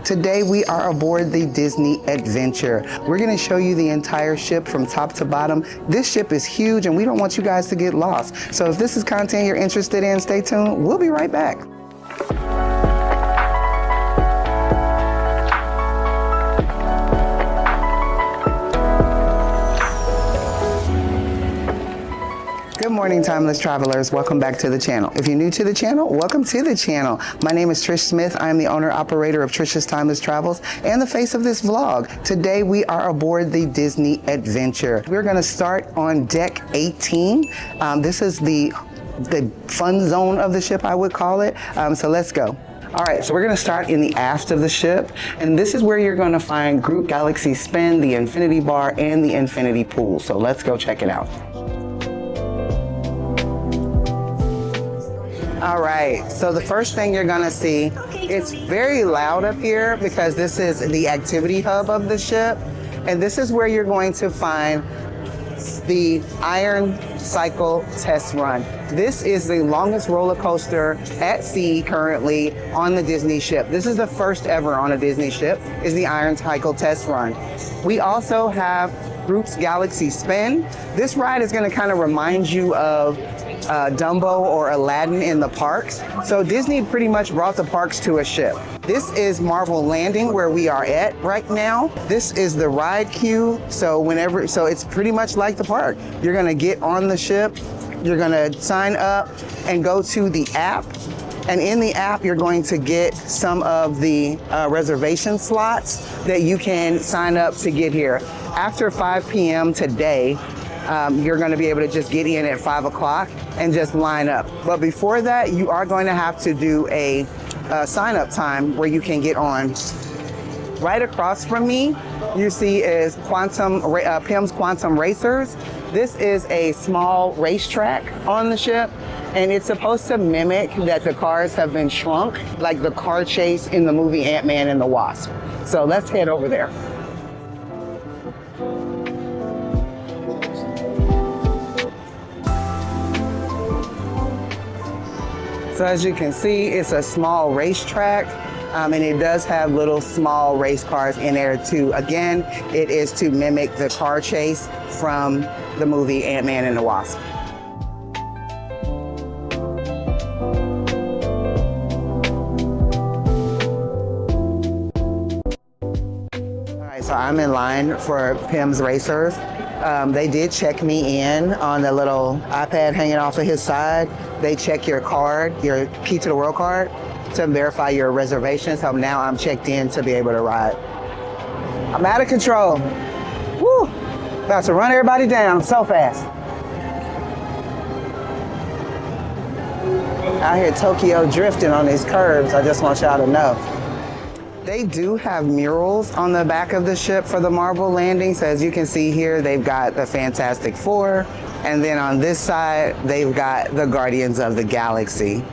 Today we are aboard the Disney Adventure. We're gonna show you the entire ship from top to bottom. This ship is huge and we don't want you guys to get lost. So if this is content you're interested in, stay tuned. We'll be right back. Good morning, timeless travelers. Welcome back to the channel. If you're new to the channel, welcome to the channel. My name is Trish Smith. I am the owner operator of Trish's Timeless Travels and the face of this vlog. Today we are aboard the Disney Adventure. We're going to start on deck 18. This is the fun zone of the ship, I would call it. So let's go. All right, so we're gonna start in the aft of the ship, and this is where you're gonna find Group Galaxy Spin, the Infinity Bar, and the Infinity Pool. So let's go check it out. All right, so the first thing you're gonna see, it's very loud up here because this is the activity hub of the ship, and this is where you're going to find the Iron Cycle Test Run. This is the longest roller coaster at sea currently on the Disney ship. This is the first ever on a Disney ship, is the Iron Cycle Test Run. We also have Group's Galaxy Spin. This ride is gonna kind of remind you of Dumbo or Aladdin in the parks. So Disney pretty much brought the parks to a ship. This is Marvel Landing where we are at right now. This is the ride queue. So it's pretty much like the park. You're gonna get on the ship, you're gonna sign up and go to the app. And in the app, you're going to get some of the reservation slots that you can sign up to get here. After 5 p.m. today, you're going to be able to just get in at 5 o'clock and just line up. But before that, you are going to have to do a sign up time where you can get on. Right across from me, you see is PIM's Quantum Racers. This is a small racetrack on the ship, and it's supposed to mimic that the cars have been shrunk, like the car chase in the movie Ant-Man and the Wasp. So let's head over there. So as you can see, it's a small racetrack, and it does have little small race cars in there too. Again, it is to mimic the car chase from the movie Ant-Man and the Wasp. All right, so I'm in line for PIM's Racers. They did check me in on the little iPad hanging off of his side. They check your card, your Key to the World card, to verify your reservation. So now I'm checked in to be able to ride. I'm out of control. Woo! About to run everybody down so fast. Out here Tokyo drifting on these curbs, I just want y'all to know. They do have murals on the back of the ship for the Marvel landing. So as you can see here, they've got the Fantastic Four. And then on this side, they've got the Guardians of the Galaxy.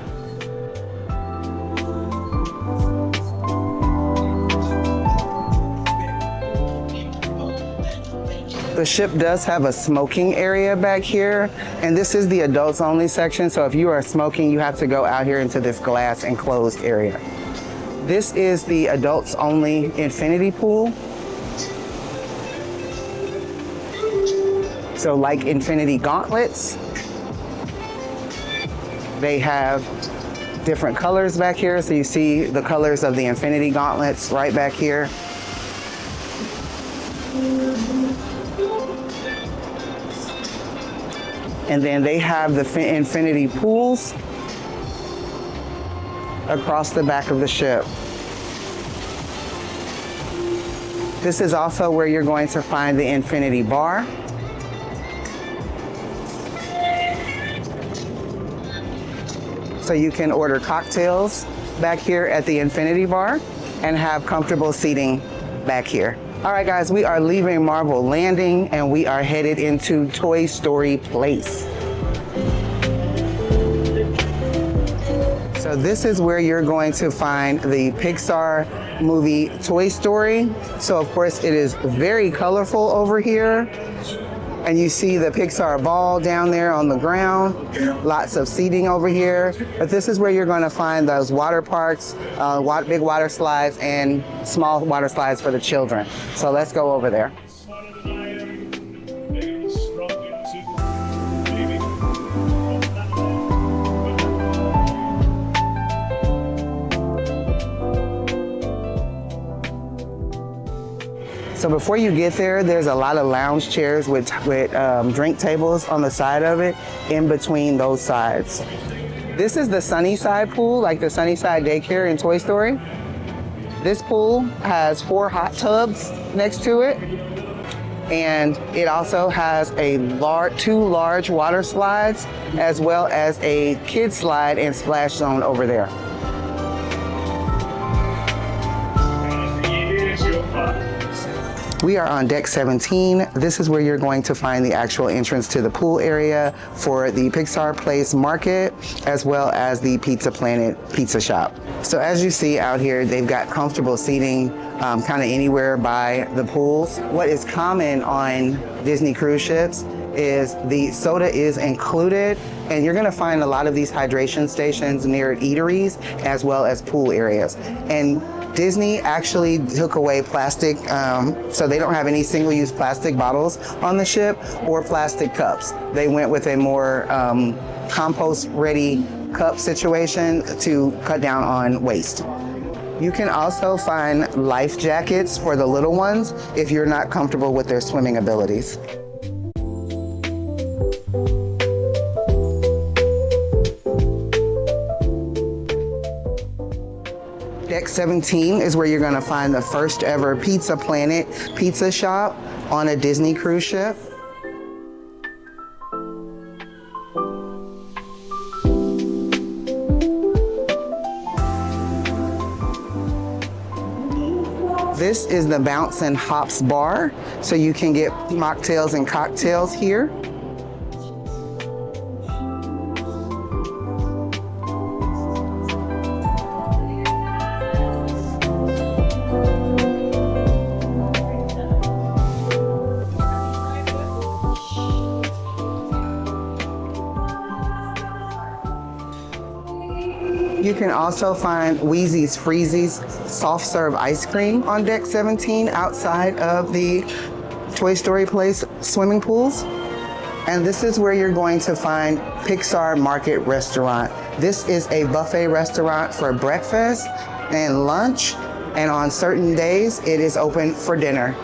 The ship does have a smoking area back here, and this is the adults only section. So if you are smoking, you have to go out here into this glass enclosed area. This is the adults only infinity pool. So like infinity gauntlets, they have different colors back here. So you see the colors of the infinity gauntlets right back here. And then they have the infinity pools across the back of the ship. This is also where you're going to find the infinity bar. So you can order cocktails back here at the infinity bar and have comfortable seating back here. All right, guys, we are leaving Marvel Landing and we are headed into Toy Story Place. So this is where you're going to find the Pixar movie Toy Story. So of course it is very colorful over here. And you see the Pixar ball down there on the ground. Lots of seating over here. But this is where you're going to find those water parks, big water slides, and small water slides for the children. So let's go over there. So before you get there, there's a lot of lounge chairs with drink tables on the side of it, in between those sides. This is the Sunnyside pool, like the Sunnyside daycare in Toy Story. This pool has 4 hot tubs next to it, and it also has 2 large water slides, as well as a kid slide and splash zone over there. We are on deck 17. This is where you're going to find the actual entrance to the pool area for the Pixar Place Market, as well as the Pizza Planet pizza shop. So as you see out here, they've got comfortable seating kind of anywhere by the pools. What is common on Disney cruise ships is the soda is included, and you're gonna find a lot of these hydration stations near eateries as well as pool areas. And Disney actually took away plastic, so they don't have any single-use plastic bottles on the ship or plastic cups. They went with a more compost-ready cup situation to cut down on waste. You can also find life jackets for the little ones if you're not comfortable with their swimming abilities. Deck 17 is where you're going to find the first ever Pizza Planet pizza shop on a Disney cruise ship. This is the Bounce and Hops bar, so you can get mocktails and cocktails here. You can also find Wheezy's Freezies soft serve ice cream on deck 17 outside of the Toy Story Place swimming pools. And this is where you're going to find Pixar Market Restaurant. This is a buffet restaurant for breakfast and lunch, and on certain days it is open for dinner.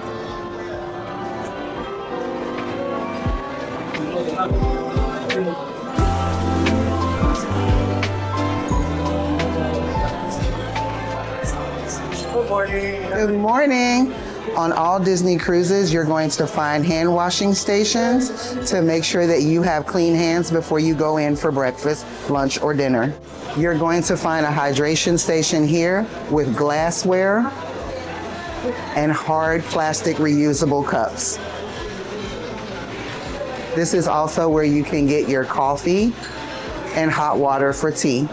Good morning. On all Disney cruises, you're going to find hand washing stations to make sure that you have clean hands before you go in for breakfast, lunch, or dinner. You're going to find a hydration station here with glassware and hard plastic reusable cups. This is also where you can get your coffee and hot water for tea.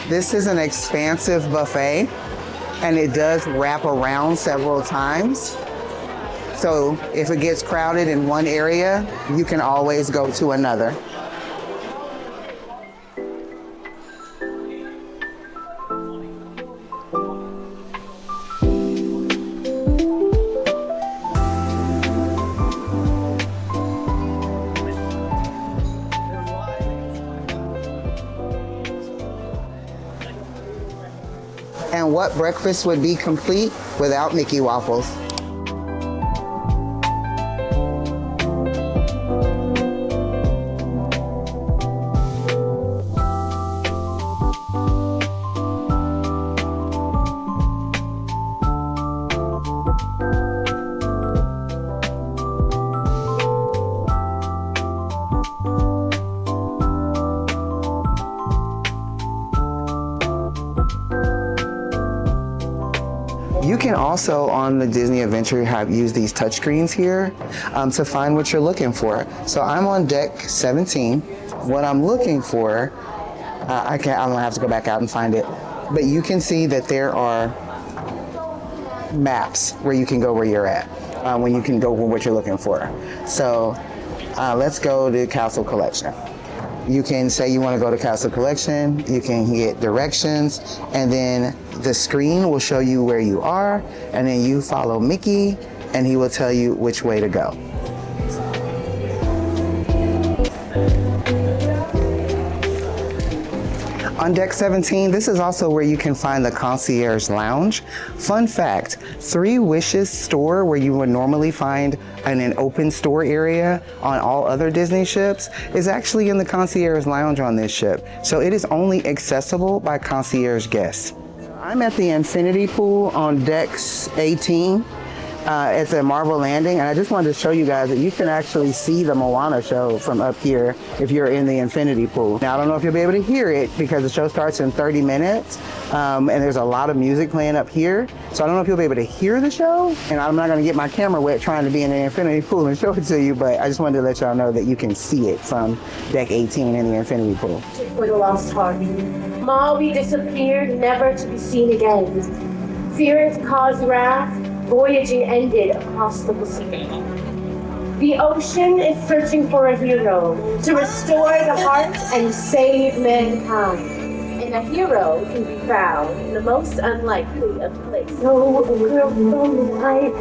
This is an expansive buffet, and it does wrap around several times. So if it gets crowded in one area, you can always go to another. And what breakfast would be complete without Mickey Waffles? You can also, on the Disney Adventure, use these touchscreens here to find what you're looking for. So I'm on deck 17. What I'm looking for, I'm gonna have to go back out and find it. But you can see that there are maps where you can go where you're at, when you can go where what you're looking for. So let's go to Castle Collection. You can say you want to go to Castle Collection, you can hit directions, and then the screen will show you where you are, and then you follow Mickey, and he will tell you which way to go. On deck 17, this is also where you can find the Concierge Lounge. Fun fact, 3 Wishes store where you would normally find an open store area on all other Disney ships is actually in the Concierge Lounge on this ship. So it is only accessible by concierge guests. I'm at the Infinity Pool on decks 18. It's at Marvel Landing, and I just wanted to show you guys that you can actually see the Moana show from up here if you're in the Infinity Pool. Now, I don't know if you'll be able to hear it because the show starts in 30 minutes, and there's a lot of music playing up here. So I don't know if you'll be able to hear the show, and I'm not going to get my camera wet trying to be in the Infinity Pool and show it to you, but I just wanted to let y'all know that you can see it from deck 18 in the Infinity Pool. For the lost heart, Mowgli disappeared, never to be seen again. Fearing to cause wrath, voyaging ended across the Pacific. The ocean is searching for a hero to restore the heart and save mankind. And a hero can be found in the most unlikely of places. So a girl from the night,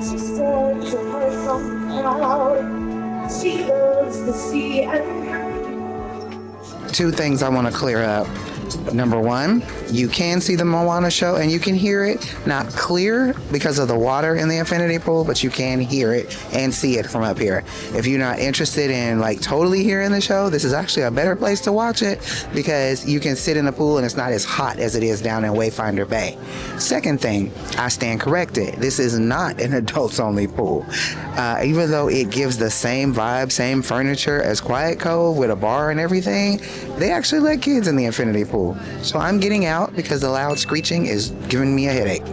she stands to her from the cloud. She loves the sea and 2 things I want to clear up. Number 1, you can see the Moana show and you can hear it, not clear because of the water in the Infinity Pool, but you can hear it and see it from up here. If you're not interested in like totally hearing the show, this is actually a better place to watch it because you can sit in the pool and it's not as hot as it is down in Wayfinder Bay. Second thing, I stand corrected. This is not an adults only pool. Even though it gives the same vibe, same furniture as Quiet Cove with a bar and everything, they actually let kids in the Infinity Pool. So I'm getting out because the loud screeching is giving me a headache.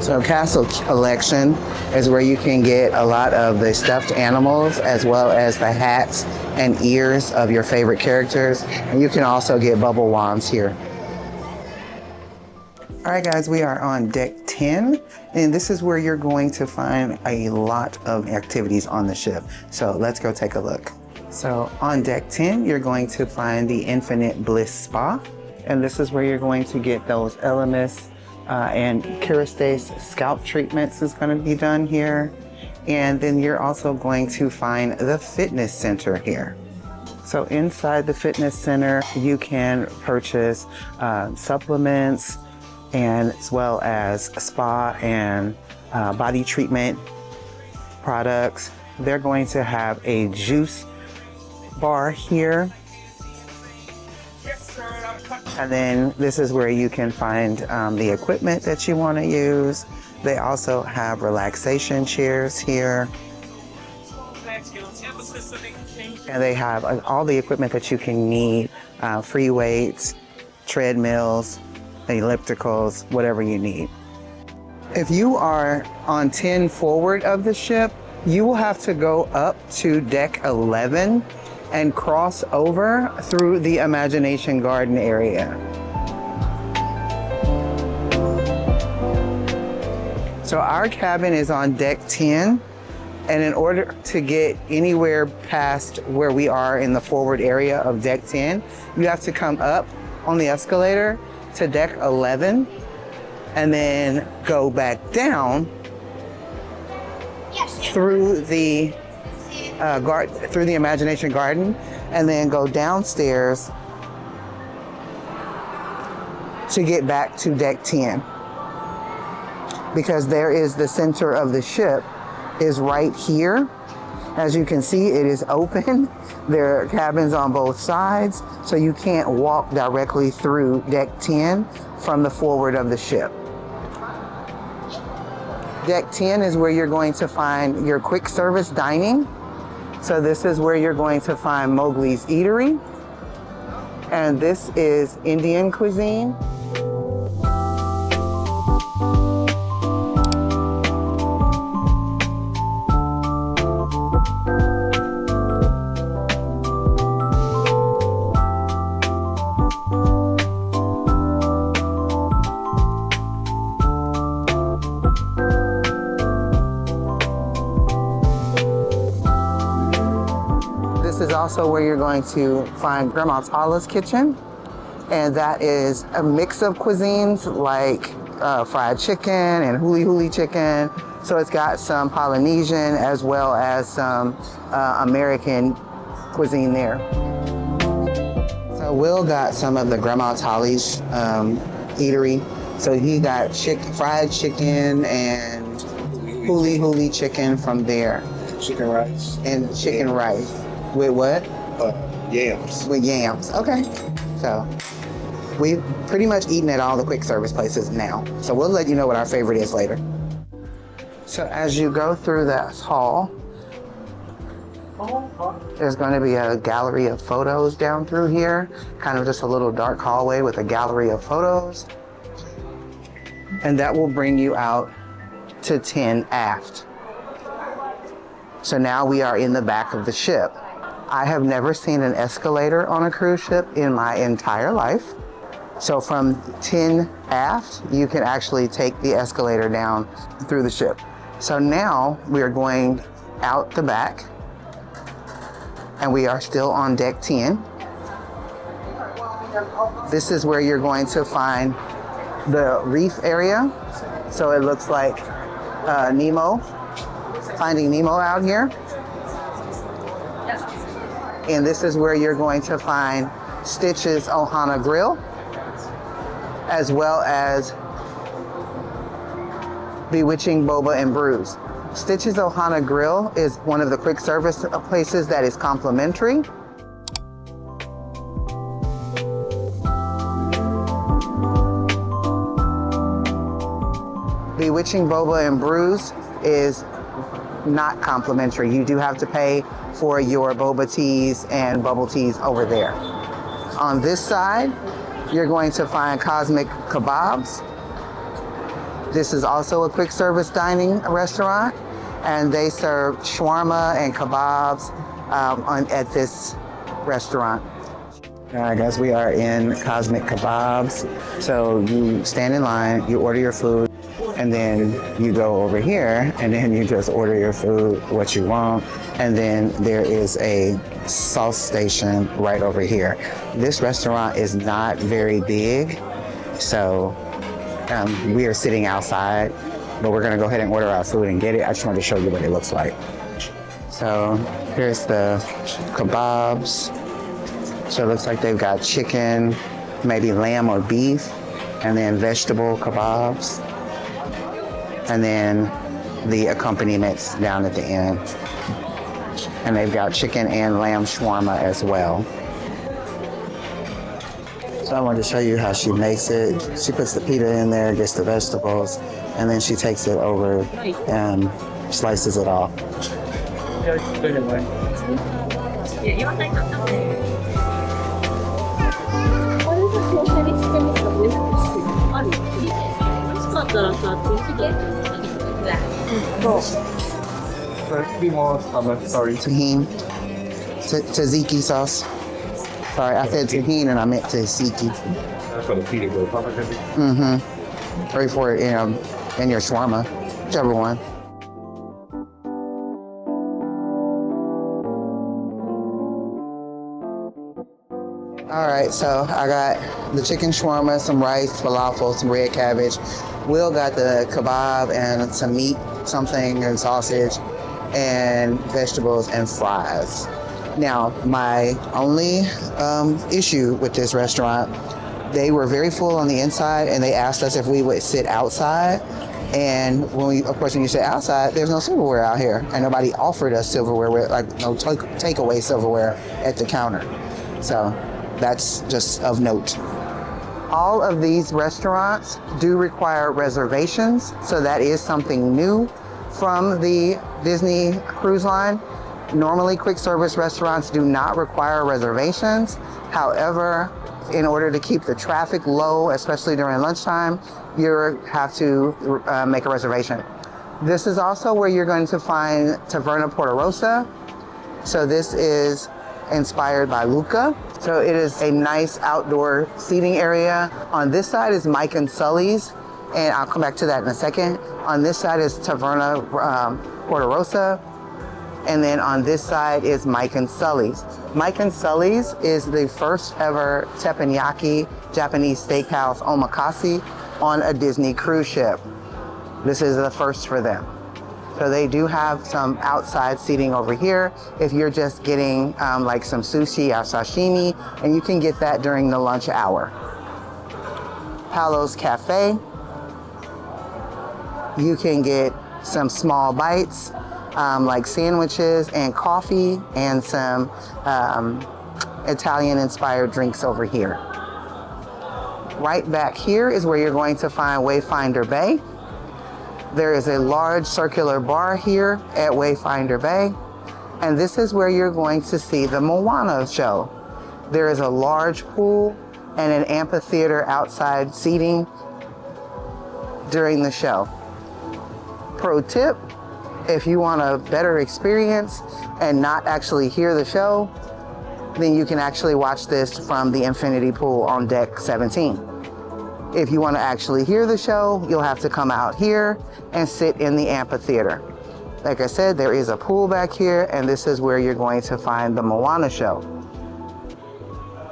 So Castle Collection is where you can get a lot of the stuffed animals as well as the hats and ears of your favorite characters. And you can also get bubble wands here. All right, guys, we are on deck 10, and this is where you're going to find a lot of activities on the ship. So let's go take a look. So on deck 10, you're going to find the Infinite Bliss Spa, and this is where you're going to get those Elemis and Kérastase scalp treatments is going to be done here. And then you're also going to find the fitness center here. So inside the fitness center, you can purchase supplements, and as well as spa and body treatment products. They're going to have a juice bar here. And then this is where you can find the equipment that you want to use. They also have relaxation chairs here. And they have all the equipment that you can need, free weights, treadmills, ellipticals, whatever you need. If you are on 10 forward of the ship, you will have to go up to deck 11 and cross over through the Imagination Garden area. So our cabin is on deck 10, and in order to get anywhere past where we are in the forward area of deck 10, you have to come up on the escalator to deck 11 and then go back down through the through the Imagination Garden and then go downstairs to get back to deck 10, because there is the center of the ship is right here. As you can see, it is open. There are cabins on both sides, so you can't walk directly through deck 10 from the forward of the ship. Deck 10 is where you're going to find your quick service dining. So this is where you're going to find Mowgli's Eatery. And this is Indian cuisine. is also where you're going to find Grandma Tala's kitchen. And that is a mix of cuisines like fried chicken and huli chicken. So it's got some Polynesian as well as some American cuisine there. So Will got some of the Grandma Tala's eatery. So he got fried chicken and huli chicken from there. Chicken rice. And chicken rice. With what? Yams. With yams. Okay. So we've pretty much eaten at all the quick service places now. So we'll let you know what our favorite is later. So as you go through that hall, there's going to be a gallery of photos down through here. Kind of just a little dark hallway with a gallery of photos. And that will bring you out to 10 aft. So now we are in the back of the ship. I have never seen an escalator on a cruise ship in my entire life. So from 10 aft, you can actually take the escalator down through the ship. So now we are going out the back and we are still on deck 10. This is where you're going to find the reef area. So it looks like Nemo, Finding Nemo out here. And this is where you're going to find Stitch's Ohana Grill, as well as Bewitching Boba and Brews. Stitch's Ohana Grill is one of the quick service places that is complimentary. Bewitching Boba and Brews is not complimentary. You do have to pay for your boba teas and bubble teas over there. On this side, you're going to find Cosmic Kebabs. This is also a quick service dining restaurant, and they serve shawarma and kebabs at this restaurant. All right, guys, we are in Cosmic Kebabs. So you stand in line, you order your food, and then you go over here, and then you just order your food, what you want, and then there is a sauce station right over here. This restaurant is not very big, so we are sitting outside, but we're gonna go ahead and order our food and get it. I just wanted to show you what it looks like. So here's the kebabs. So it looks like they've got chicken, maybe lamb or beef, and then vegetable kebabs. And then the accompaniments down at the end. And they've got chicken and lamb shawarma as well. So I wanted to show you how she makes it. She puts the pita in there, gets the vegetables, and then she takes it over and slices it off. Sorry. Tahini. Tzatziki sauce. Sorry, I said tahini and I meant tzatziki. That's what the pita goes. Mm-hmm. Or for it, in your shawarma, whichever one. All right, so I got the chicken shawarma, some rice, falafel, some red cabbage. Will got the kebab and some meat, something, and sausage, and vegetables and fries. Now, my only issue with this restaurant, they were very full on the inside, and they asked us if we would sit outside. And when you sit outside, there's no silverware out here, and nobody offered us silverware, like no takeaway silverware at the counter. So that's just of note. All of these restaurants do require reservations, so that is something new from the Disney Cruise Line. Normally, quick service restaurants do not require reservations. However, in order to keep the traffic low, especially during lunchtime, you have to make a reservation. This is also where you're going to find Taverna Porta Rosa. So this is inspired by Luca. So it is a nice outdoor seating area. On this side is Mike and Sulley's, and I'll come back to that in a second. On this side is Taverna Porta Rosa. And then on this side is Mike and Sulley's. Mike and Sulley's is the first ever teppanyaki Japanese steakhouse omakase on a Disney cruise ship. This is the first for them. So they do have some outside seating over here if you're just getting like some sushi or sashimi, and you can get that during the lunch hour. Palo's Café, you can get some small bites like sandwiches and coffee and some Italian-inspired drinks over here. Right back here is where you're going to find Wayfinder Bay. There is a large circular bar here at Wayfinder Bay, and this is where you're going to see the Moana show. There is a large pool and an amphitheater outside seating during the show. Pro tip, if you want a better experience and not actually hear the show, then you can actually watch this from the infinity pool on deck 17. If you want to actually hear the show, you'll have to come out here and sit in the amphitheater. Like I said, there is a pool back here, and this is where you're going to find the Moana show.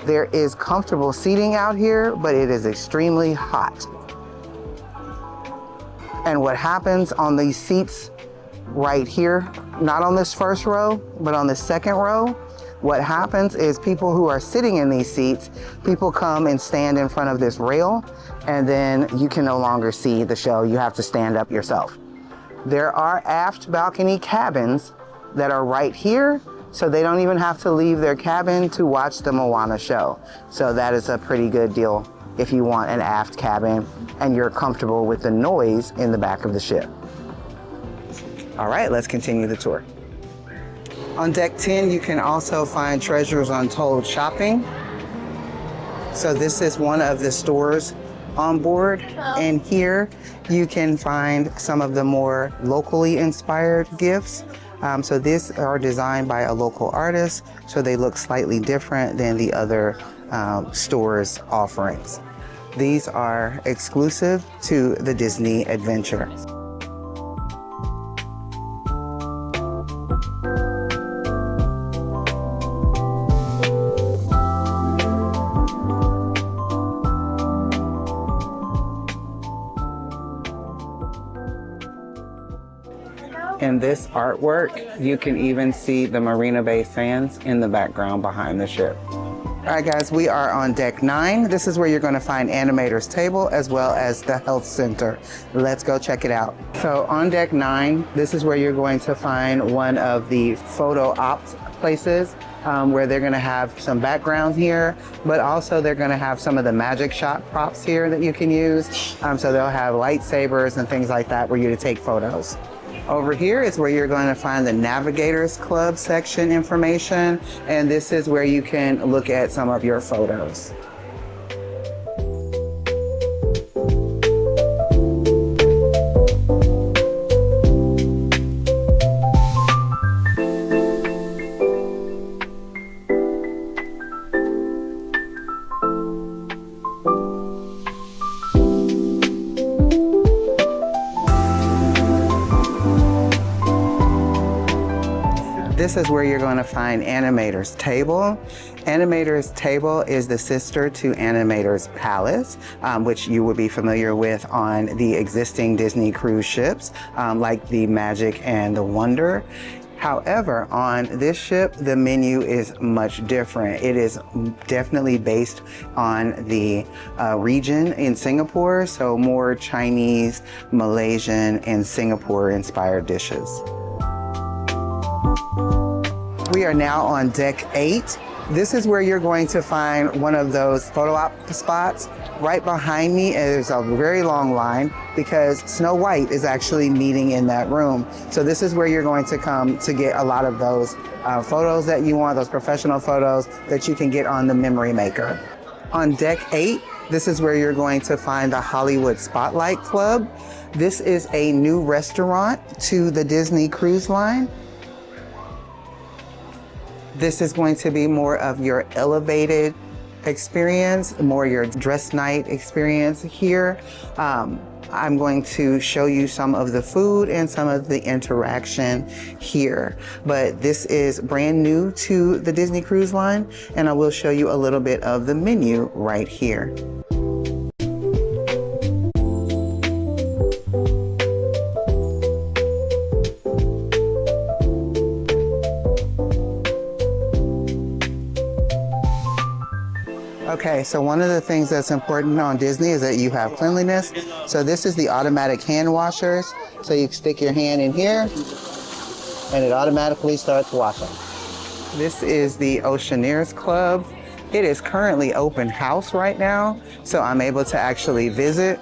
There is comfortable seating out here, but it is extremely hot. And what happens on these seats right here, not on this first row, but on the second row, what happens is people who are sitting in these seats, people come and stand in front of this rail, and then you can no longer see the show. You have to stand up yourself. There are aft balcony cabins that are right here, so they don't even have to leave their cabin to watch the Moana show. So that is a pretty good deal if you want an aft cabin and you're comfortable with the noise in the back of the ship. All right, let's continue the tour. On deck 10, you can also find Treasures Untold shopping. So this is one of the stores on board, and here you can find some of the more locally inspired gifts. So these are designed by a local artist, so they look slightly different than the other stores' offerings. These are exclusive to the Disney Adventure. In this artwork, you can even see the Marina Bay Sands in the background behind the ship. All right, guys, we are on deck 9. This is where you're going to find Animator's table as well as the health center. Let's go check it out. So on deck 9, this is where you're going to find one of the photo ops places where they're going to have some backgrounds here, but also they're going to have some of the magic shot props here that you can use. So they'll have lightsabers and things like that for you to take photos. Over here is where you're going to find the Navigators Club section information, and this is where you can look at some of your photos. This is where you're going to find Animator's Table. Animator's Table is the sister to Animator's Palace, which you would be familiar with on the existing Disney cruise ships, like the Magic and the Wonder. However, on this ship, the menu is much different. It is definitely based on the region in Singapore, so more Chinese, Malaysian, and Singapore-inspired dishes. We are now on deck 8. This is where you're going to find one of those photo op spots. Right behind me is a very long line because Snow White is actually meeting in that room. So this is where you're going to come to get a lot of those photos that you want, those professional photos that you can get on the Memory Maker. On deck 8, this is where you're going to find the Hollywood Spotlight Club. This is a new restaurant to the Disney Cruise Line. This is going to be more of your elevated experience, more your dress night experience here. I'm going to show you some of the food and some of the interaction here. But this is brand new to the Disney Cruise Line, and I will show you a little bit of the menu right here. Okay, so one of the things that's important on Disney is that you have cleanliness. So this is the automatic hand washers. So you stick your hand in here and it automatically starts washing. This is the Oceaneers Club. It is currently open house right now, so I'm able to actually visit.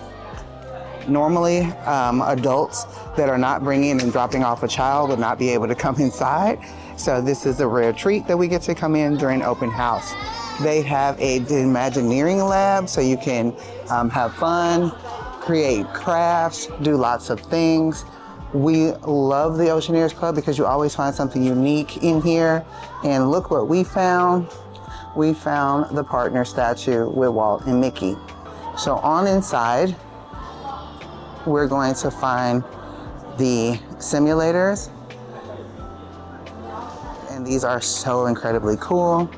Normally, adults that are not bringing and dropping off a child would not be able to come inside. So this is a rare treat that we get to come in during open house. They have an Imagineering lab, so you can have fun, create crafts, do lots of things. We love the Oceaneers Club because you always find something unique in here. And look what we found. We found the partner statue with Walt and Mickey. So on inside, we're going to find the simulators. And these are so incredibly cool.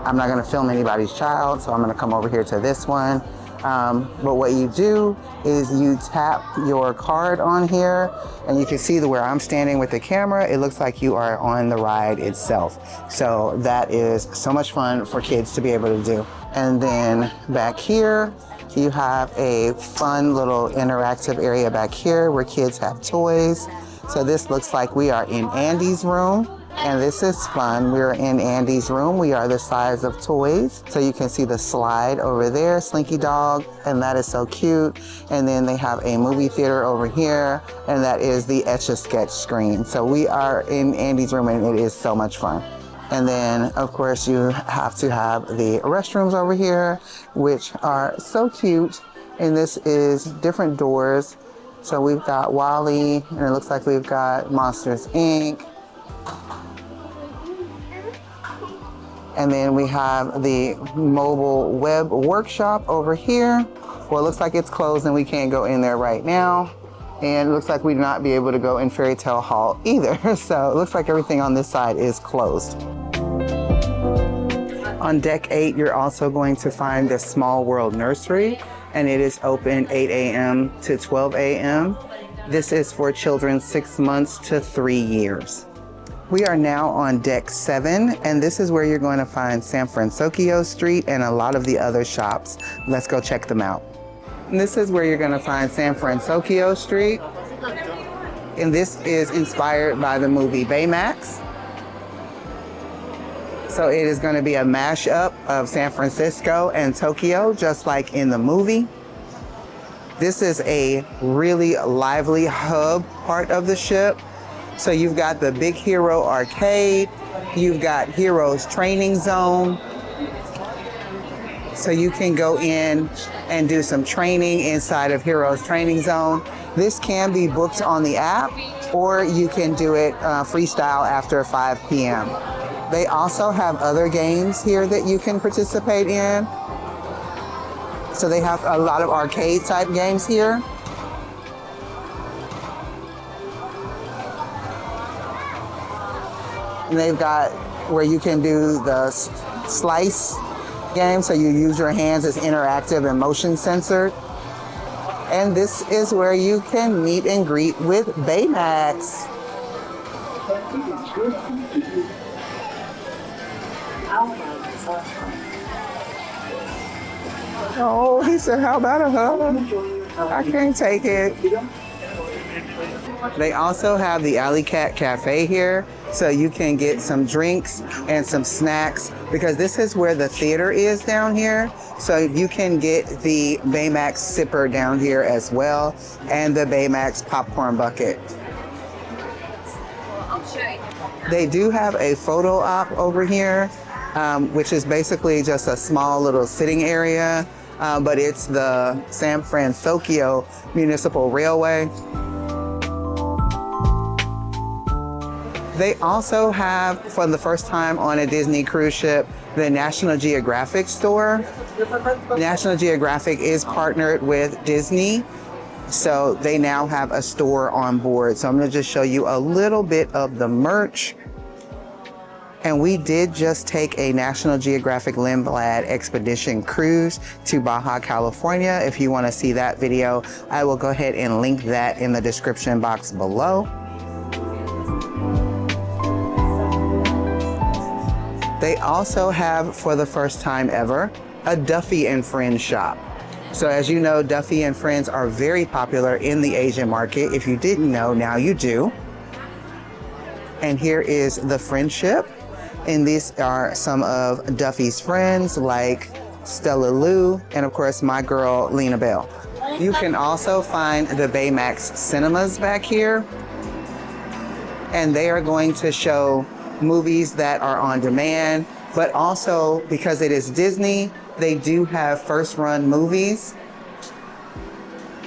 I'm not gonna film anybody's child, so I'm gonna come over here to this one. But what you do is you tap your card on here, and you can see where I'm standing with the camera. It looks like you are on the ride itself. So that is so much fun for kids to be able to do. And then back here, you have a fun little interactive area back here where kids have toys. So this looks like we are in Andy's room. And this is fun. We're in Andy's room. We are the size of toys. So you can see the slide over there, Slinky Dog, and that is so cute. And then they have a movie theater over here, and that is the Etch-a-Sketch screen. So we are in Andy's room, and it is so much fun. And then, of course, you have to have the restrooms over here, which are so cute. And this is different doors. So we've got Wally, and it looks like we've got Monsters, Inc. And then we have the mobile web workshop over here. Well, it looks like it's closed and we can't go in there right now. And it looks like we'd not be able to go in Fairy Tale Hall either. So it looks like everything on this side is closed. On deck 8, you're also going to find the Small World Nursery, and it is open 8 a.m. to 12 a.m. This is for children 6 months to 3 years. We are now on deck 7, and this is where you're going to find San Fransokyo Street and a lot of the other shops. Let's go check them out. And this is where you're going to find San Fransokyo Street. And this is inspired by the movie Baymax. So it is going to be a mashup of San Francisco and Tokyo, just like in the movie. This is a really lively hub part of the ship. So you've got the Big Hero Arcade, you've got Heroes Training Zone. So you can go in and do some training inside of Heroes Training Zone. This can be booked on the app, or you can do it freestyle after 5 p.m. They also have other games here that you can participate in. So they have a lot of arcade type games here. And they've got where you can do the slice game, so you use your hands as interactive and motion censored. And this is where you can meet and greet with Baymax. Oh, he said, how about a hug? I can't take it. They also have the Alley Cat Cafe here, so you can get some drinks and some snacks, because this is where the theater is down here. So you can get the Baymax sipper down here as well, and the Baymax popcorn bucket. They do have a photo op over here, which is basically just a small little sitting area, but it's the San Fransokyo Municipal Railway. They also have, for the first time on a Disney cruise ship, the National Geographic store. National Geographic is partnered with Disney, so they now have a store on board. So I'm gonna just show you a little bit of the merch. And we did just take a National Geographic Lindblad expedition cruise to Baja, California. If you wanna see that video, I will go ahead and link that in the description box below. They also have, for the first time ever, a Duffy and Friends shop. So as you know, Duffy and Friends are very popular in the Asian market. If you didn't know, now you do. And here is the friendship. And these are some of Duffy's friends like Stella Lou and of course my girl Lena Bell. You can also find the Baymax cinemas back here. And they are going to show movies that are on demand, but also because it is Disney, they do have first run movies.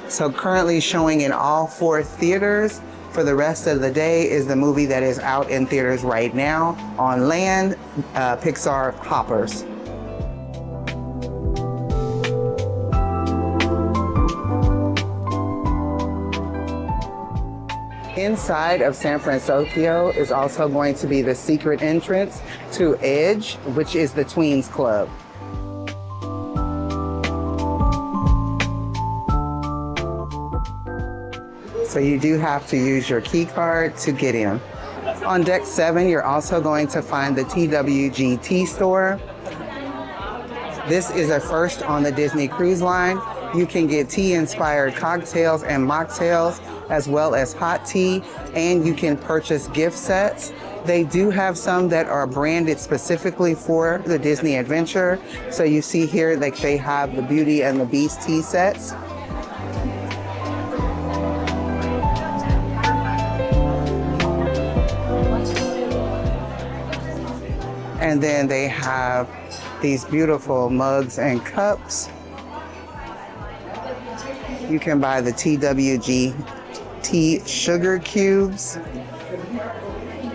So currently showing in all 4 theaters for the rest of the day is the movie that is out in theaters right now on land, Pixar Hoppers. Inside of San Fransokyo is also going to be the secret entrance to Edge, which is the Tweens Club. So you do have to use your key card to get in. On deck 7, you're also going to find the TWG Tea store. This is a first on the Disney Cruise Line. You can get tea-inspired cocktails and mocktails, as well as hot tea, and you can purchase gift sets. They do have some that are branded specifically for the Disney Adventure. So you see here, like they have the Beauty and the Beast tea sets. And then they have these beautiful mugs and cups. You can buy the TWG tea sugar cubes.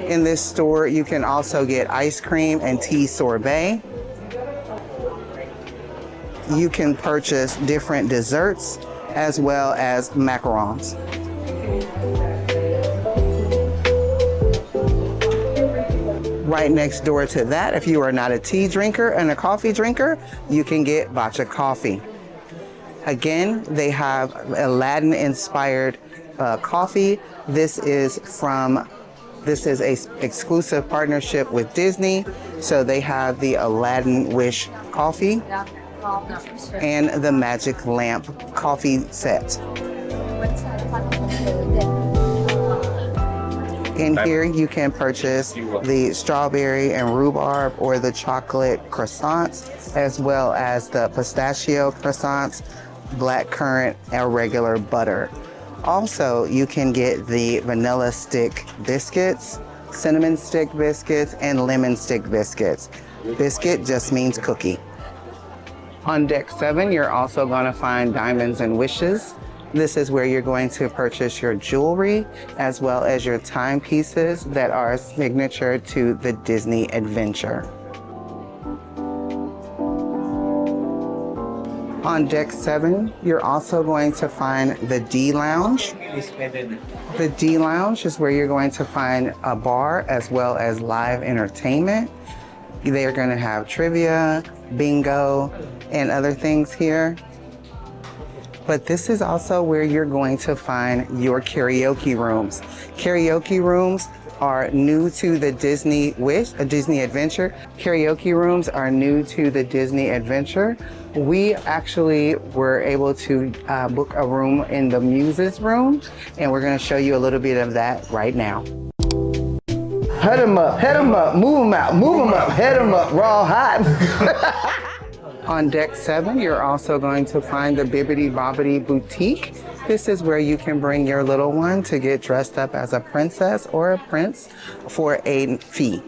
In this store, you can also get ice cream and tea sorbet. You can purchase different desserts as well as macarons. Right next door to that, if you are not a tea drinker and a coffee drinker, you can get Bacha coffee. Again, they have Aladdin-inspired coffee. This is a exclusive partnership with Disney. So they have the Aladdin Wish coffee and the Magic Lamp coffee set. In here, you can purchase the strawberry and rhubarb or the chocolate croissants, as well as the pistachio croissants, black currant, and regular butter. Also, you can get the vanilla stick biscuits, cinnamon stick biscuits, and lemon stick biscuits. Biscuit just means cookie. On deck 7, you're also going to find Diamonds and Wishes. This is where you're going to purchase your jewelry as well as your timepieces that are signature to the Disney Adventure. On deck 7, you're also going to find the D Lounge. The D Lounge is where you're going to find a bar as well as live entertainment. They're going to have trivia, bingo, and other things here. But this is also where you're going to find your karaoke rooms. Karaoke rooms are new to the Disney Adventure. Karaoke rooms are new to the Disney Adventure. We actually were able to book a room in the Muses room, and we're gonna show you a little bit of that right now. Head 'em up, move 'em out, move 'em up, head 'em up, raw hot. On deck 7, you're also going to find the Bibbidi Bobbidi Boutique. This is where you can bring your little one to get dressed up as a princess or a prince for a fee.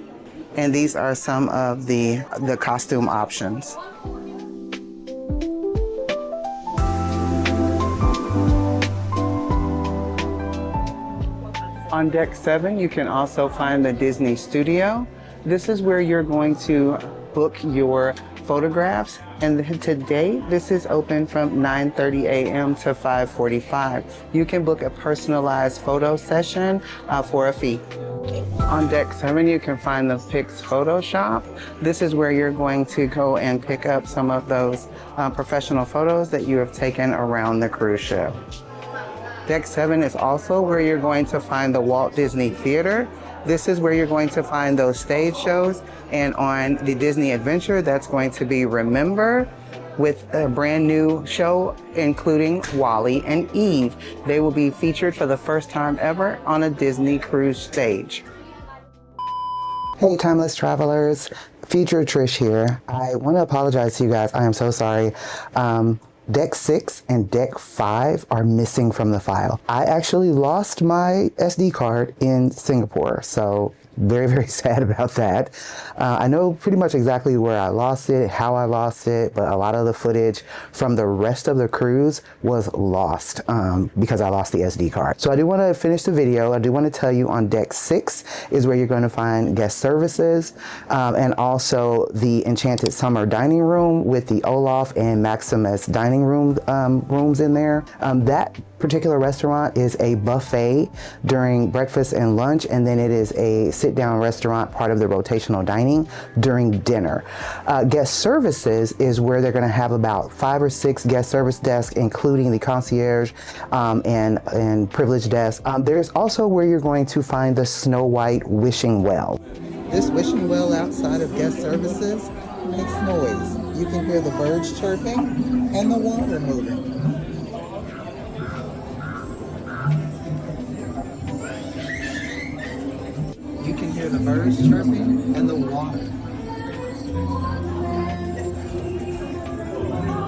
And these are some of the costume options. On deck 7, you can also find the Disney Studio. This is where you're going to book your photographs. And today, this is open from 9:30 a.m. to 5:45. You can book a personalized photo session for a fee. On deck 7, you can find the Pix Photo Shop. This is where you're going to go and pick up some of those professional photos that you have taken around the cruise ship. Deck 7 is also where you're going to find the Walt Disney Theater. This is where you're going to find those stage shows. And on the Disney Adventure, that's going to be Remember, with a brand new show including Wally and Eve. They will be featured for the first time ever on a Disney cruise stage. Hey, timeless travelers, Future Trish here. I want to apologize to you guys. I am so sorry. Deck 6 and Deck 5 are missing from the file. I actually lost my SD card in Singapore, so very, very sad about that. I know pretty much exactly where I lost it, how I lost it, but a lot of the footage from the rest of the cruise was lost because I lost the SD card. So I do want to finish the video. I do want to tell you on Deck 6 is where you're going to find guest services and also the Enchanted Summer Dining Room with the Olaf and Maximus dining room rooms in there. That particular restaurant is a buffet during breakfast and lunch, and then it is a sit-down restaurant, part of the rotational dining during dinner. Guest services is where they're going to have about 5 or 6 guest service desks, including the concierge and privilege desk. There's also where you're going to find the Snow White wishing well. This wishing well outside of guest services makes noise. You can hear the birds chirping and the water moving. You can hear the birds chirping and the water.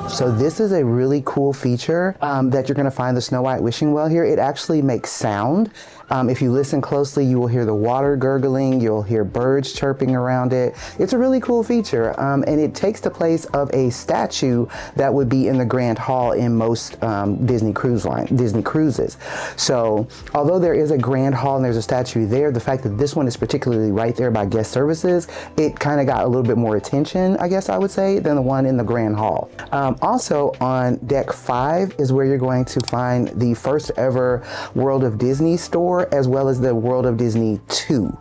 So this is a really cool feature that you're going to find the Snow White wishing well here. It actually makes sound. If you listen closely, you will hear the water gurgling, you'll hear birds chirping around it. It's a really cool feature, and it takes the place of a statue that would be in the Grand Hall in most Disney cruises. So although there is a Grand Hall and there's a statue there, the fact that this one is particularly right there by guest services, it kind of got a little bit more attention, I guess I would say, than the one in the Grand Hall. Also on Deck 5 is where you're going to find the first ever World of Disney store, as well as the World of Disney 2.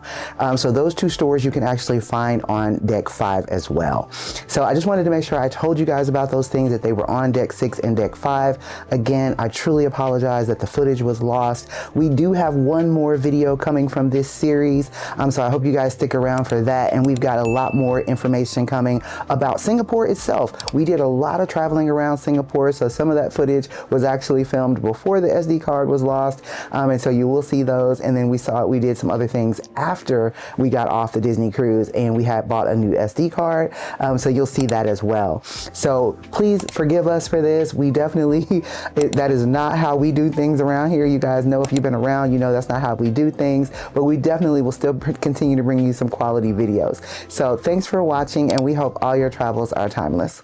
So those 2 stores you can actually find on Deck 5 as well. So I just wanted to make sure I told you guys about those things, that they were on Deck 6 and Deck 5. Again, I truly apologize that the footage was lost. We do have one more video coming from this series, so I hope you guys stick around for that, and we've got a lot more information coming about Singapore itself. We did a lot of traveling around Singapore, so some of that footage was actually filmed before the SD card was lost, and so you will see those. And then we did some other things after we got off the Disney cruise, and we had bought a new SD card, so you'll see that as well. So please forgive us for this. We definitely, that is not how we do things around here. You guys know, if you've been around, you know that's not how we do things, but we definitely will still continue to bring you some quality videos. So thanks for watching, and we hope all your travels are timeless.